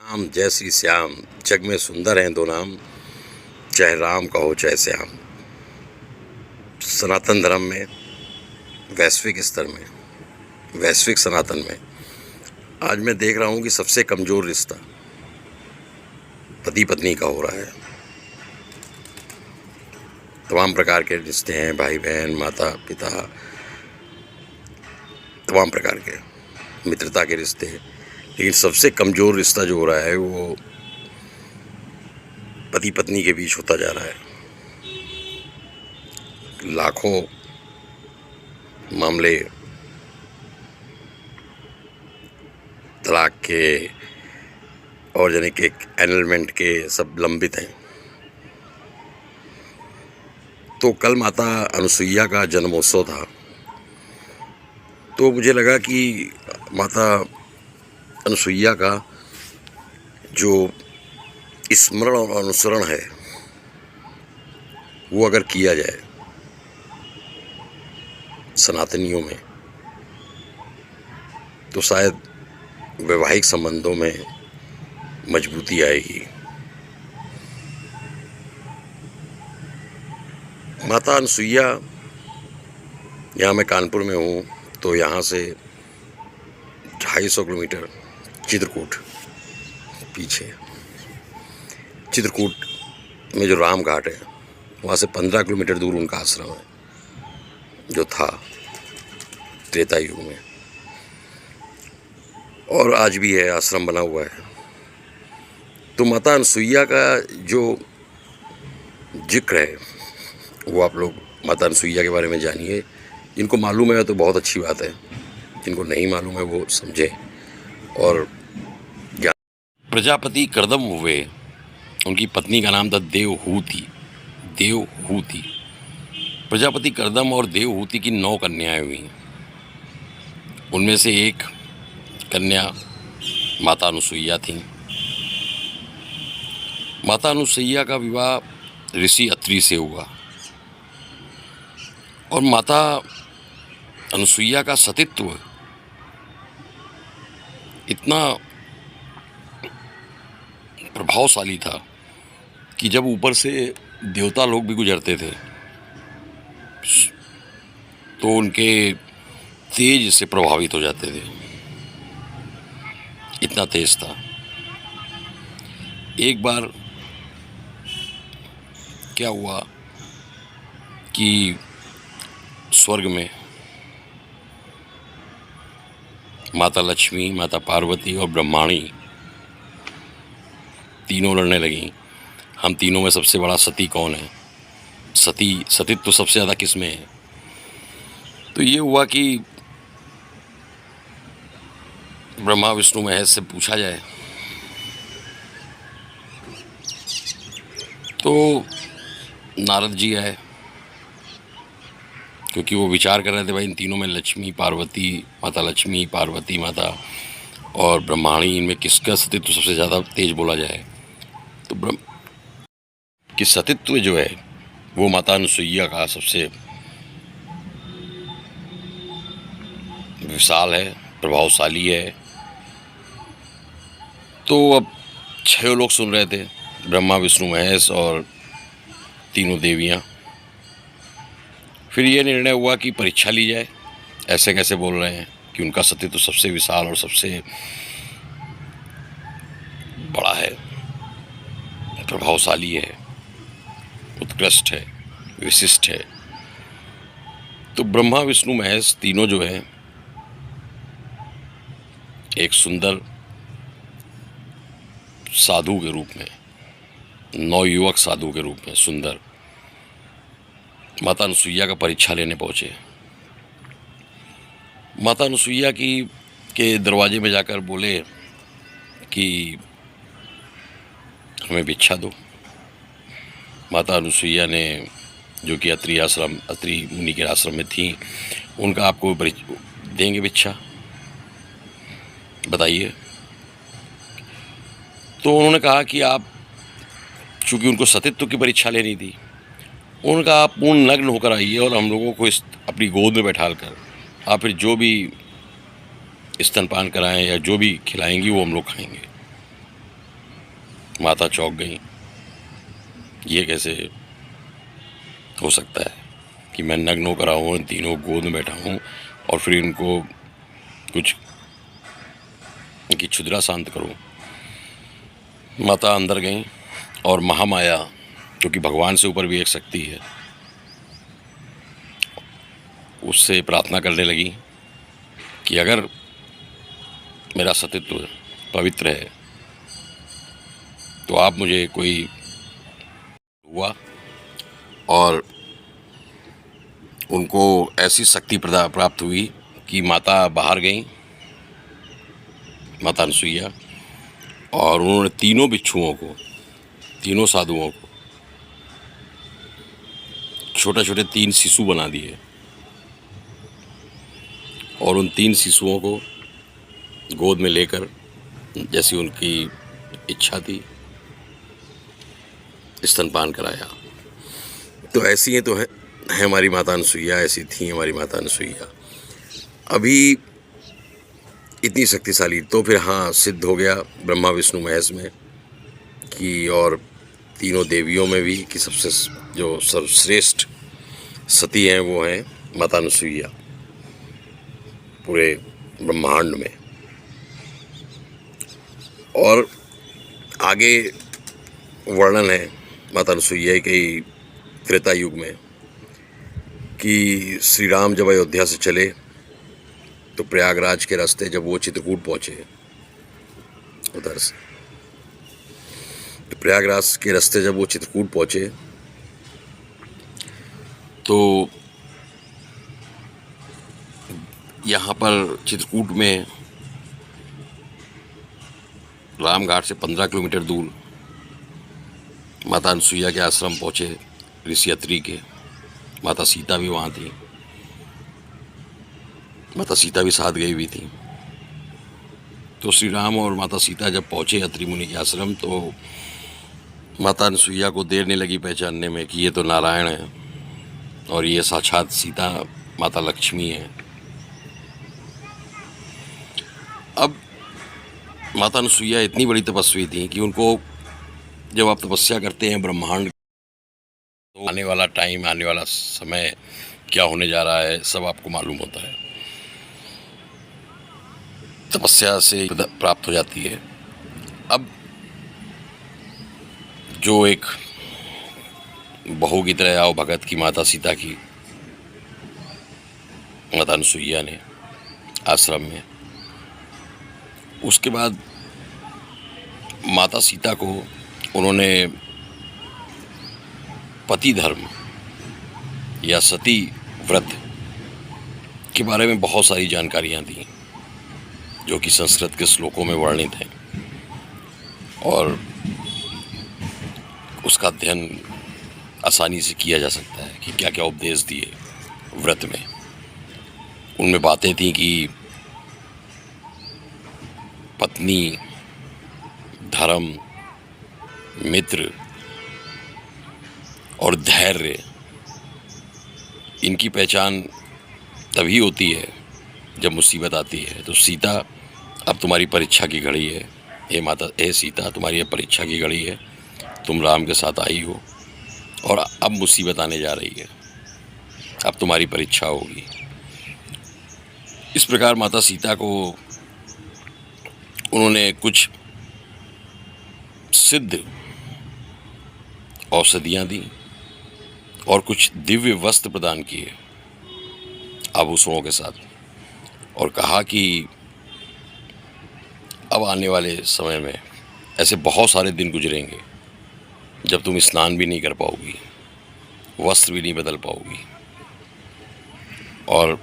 राम जय श्री श्याम, जग में सुंदर हैं दो नाम, चाहे राम का हो चाहे श्याम। सनातन धर्म में वैश्विक स्तर में, वैश्विक सनातन में आज मैं देख रहा हूँ कि सबसे कमज़ोर रिश्ता पति पत्नी का हो रहा है। तमाम प्रकार के रिश्ते हैं, भाई बहन, माता पिता, तमाम प्रकार के मित्रता के रिश्ते, लेकिन सबसे कमज़ोर रिश्ता जो हो रहा है वो पति पत्नी के बीच होता जा रहा है। लाखों मामले तलाक के और यानी कि एनलमेंट के सब लंबित हैं। तो कल माता अनुसुईया का जन्मोत्सव था, तो मुझे लगा कि माता अनुसुईया का जो स्मरण और अनुसरण है वो अगर किया जाए सनातनियों में, तो शायद वैवाहिक संबंधों में मजबूती आएगी। माता अनुसुईया, यहाँ मैं कानपुर में हूँ, तो यहाँ से 250 किलोमीटर चित्रकूट पीछे, चित्रकूट में जो राम घाट है वहाँ से 15 किलोमीटर दूर उनका आश्रम है, जो था त्रेता युग में, और आज भी है, आश्रम बना हुआ है। तो माता अनुसुईया का जो जिक्र है वो आप लोग माता अनुसुईया के बारे में जानिए। जिनको मालूम है तो बहुत अच्छी बात है, जिनको नहीं मालूम है वो समझे और ज्ञान। प्रजापति कर्दम हुए, उनकी पत्नी का नाम था देवहूति। देवहूति, प्रजापति कर्दम और देवहूति की 9 कन्याएं हुई। उनमें से एक कन्या माता अनुसुईया थी। माता अनुसुईया का विवाह ऋषि अत्रि से हुआ, और माता अनुसुईया का सतीत्व इतना प्रभावशाली था कि जब ऊपर से देवता लोग भी गुजरते थे तो उनके तेज से प्रभावित हो जाते थे, इतना तेज था। एक बार क्या हुआ कि स्वर्ग में माता लक्ष्मी, माता पार्वती और ब्रह्माणी तीनों लड़ने लगी। हम तीनों में सबसे बड़ा सती कौन है, सतीत्व तो सबसे ज़्यादा किस में है। तो ये हुआ कि ब्रह्मा विष्णु महेश से पूछा जाए, तो नारद जी आए, क्योंकि वो विचार कर रहे थे भाई इन तीनों में लक्ष्मी पार्वती, माता लक्ष्मी, पार्वती माता और ब्रह्माणी, इनमें किसका सतीत्व सबसे ज़्यादा तेज बोला जाए। तो कि सतीत्व जो है वो माता अनुसुईया का सबसे विशाल है, प्रभावशाली है। तो अब 6 लोग सुन रहे थे, ब्रह्मा विष्णु महेश और तीनों देवियाँ। फिर ये निर्णय हुआ कि परीक्षा ली जाए, ऐसे कैसे बोल रहे हैं कि उनका सतीत्व सबसे विशाल और सबसे बड़ा है, प्रभावशाली है, उत्कृष्ट है, विशिष्ट है। तो ब्रह्मा विष्णु महेश तीनों जो है एक सुंदर साधु के रूप में, नवयुवक साधु के रूप में सुंदर, माता अनुसुईया का परीक्षा लेने पहुँचे। माता अनुसुईया के दरवाजे में जाकर बोले कि हमें भिक्षा दो। माता अनुसुईया ने, जो कि अत्रि मुनि के आश्रम में थी, उनका आपको देंगे भिक्षा, बताइए। तो उन्होंने कहा कि आप, चूँकि उनको सतीत्व की परीक्षा लेनी थी, उनका आप पूर्ण नग्न होकर आइए और हम लोगों को अपनी गोद में बैठाल कर आप फिर जो भी स्तनपान कराएं या जो भी खिलाएंगी वो हम लोग खाएंगे। माता चौंक गई। ये कैसे हो सकता है कि मैं नग्न होकर आऊँ, इन तीनों गोद में बैठा हूँ और फिर इनको कुछ इनकी क्षुद्रा शांत करूँ। माता अंदर गई और महामाया, क्योंकि भगवान से ऊपर भी एक शक्ति है, उससे प्रार्थना करने लगी कि अगर मेरा सतीत्व पवित्र है तो आप मुझे कोई हुआ। और उनको ऐसी शक्ति प्राप्त हुई कि माता बाहर गई, माता अनसुईया, और उन्होंने तीनों बिच्छुओं को, तीनों साधुओं को छोटे छोटे 3 शिशु बना दिए और उन 3 शिशुओं को गोद में लेकर, जैसी उनकी इच्छा थी, स्तनपान कराया। तो ऐसी हैं तो है हमारी माता अनसुईया, ऐसी थी हमारी माता अनसुईया। अभी इतनी शक्तिशाली तो फिर हाँ सिद्ध हो गया ब्रह्मा विष्णु महेश में कि, और तीनों देवियों में भी, कि सबसे जो सर्वश्रेष्ठ सती हैं वो हैं माता अनसुईया पूरे ब्रह्मांड में। और आगे वर्णन है माता अनसुईया के त्रेता युग में कि श्री राम जब अयोध्या से चले तो प्रयागराज के रास्ते जब वो चित्रकूट पहुँचे, उधर से तो प्रयागराज के रास्ते जब वो चित्रकूट पहुँचे तो यहाँ पर चित्रकूट में रामघाट से 15 किलोमीटर दूर माता अनसुईया के आश्रम पहुँचे ऋषि अत्रि के। माता सीता भी वहाँ थी, माता सीता भी साथ गई हुई थी। तो श्री राम और माता सीता जब पहुँचे अत्रि मुनि के आश्रम तो माता अनसुईया को देर नहीं लगी पहचानने में कि ये तो नारायण है और ये साक्षात सीता माता लक्ष्मी है। अब माता अनसुईया इतनी बड़ी तपस्वी थी कि उनको, जब आप तपस्या करते हैं ब्रह्मांड, तो आने वाला टाइम, आने वाला समय क्या होने जा रहा है सब आपको मालूम होता है, तपस्या से प्राप्त हो जाती है। अब जो एक बहू की तरह आओ भगत की माता सीता की, माता अनसुईया ने आश्रम में, उसके बाद माता सीता को उन्होंने पति धर्म या सती व्रत के बारे में बहुत सारी जानकारियाँ दी जो कि संस्कृत के श्लोकों में वर्णित हैं, और उसका अध्ययन आसानी से किया जा सकता है कि क्या क्या उपदेश दिए व्रत में। उनमें बातें थी कि पत्नी, धर्म, मित्र और धैर्य, इनकी पहचान तभी होती है जब मुसीबत आती है। तो सीता, अब तुम्हारी परीक्षा की घड़ी है, हे माता, हे सीता, तुम्हारी अब परीक्षा की घड़ी है, तुम राम के साथ आई हो और अब मुसीबत आने जा रही है, अब तुम्हारी परीक्षा होगी। इस प्रकार माता सीता को उन्होंने कुछ सिद्ध औषधियाँ दी और कुछ दिव्य वस्त्र प्रदान किए आभूषणों के साथ, और कहा कि अब आने वाले समय में ऐसे बहुत सारे दिन गुजरेंगे जब तुम स्नान भी नहीं कर पाओगी, वस्त्र भी नहीं बदल पाओगी, और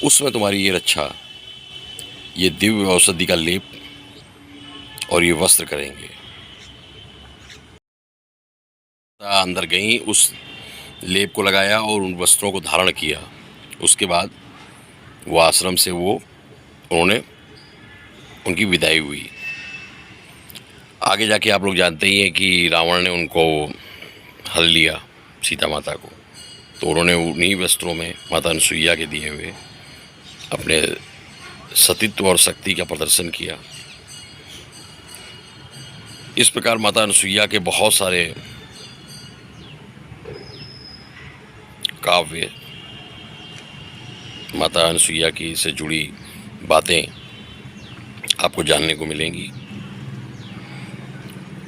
उसमें तुम्हारी ये रक्षा, ये दिव्य औषधि का लेप और ये वस्त्र करेंगे। अंदर गई, उस लेप को लगाया और उन वस्त्रों को धारण किया। उसके बाद वो आश्रम से उन्होंने उनकी विदाई हुई। आगे जाके आप लोग जानते ही हैं कि रावण ने उनको हल लिया, सीता माता को, तो उन्होंने उन्हीं वस्त्रों में माता अनसुईया के दिए हुए अपने सतीत्व और शक्ति का प्रदर्शन किया। इस प्रकार माता अनुसुईया के बहुत सारे काव्य, माता अनुसुईया की से जुड़ी बातें आपको जानने को मिलेंगी।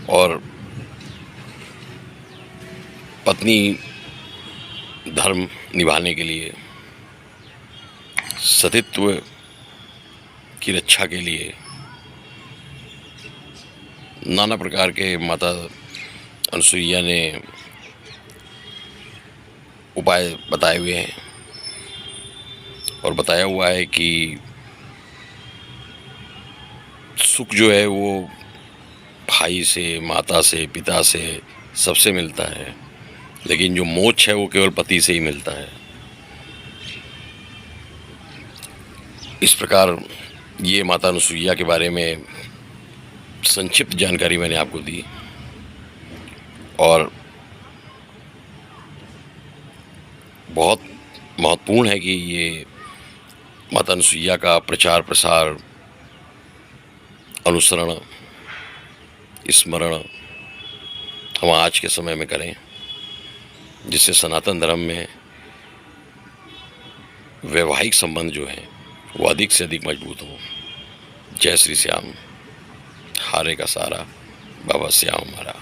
और पत्नी धर्म निभाने के लिए, सतीत्व की रक्षा के लिए नाना प्रकार के माता अनुसुईया ने उपाय बताए हुए हैं। और बताया हुआ है कि सुख जो है वो भाई से, माता से, पिता से, सबसे मिलता है, लेकिन जो मोक्ष है वो केवल पति से ही मिलता है। इस प्रकार ये माता अनुसुईया के बारे में संक्षिप्त जानकारी मैंने आपको दी। और बहुत महत्वपूर्ण है कि ये माता अनुसुईया का प्रचार प्रसार, अनुसरण, स्मरण हम आज के समय में करें, जिससे सनातन धर्म में वैवाहिक संबंध जो हैं वो अधिक से अधिक मजबूत हों। जय श्री श्याम, हारे का सारा, बाबा श्याम हमारा।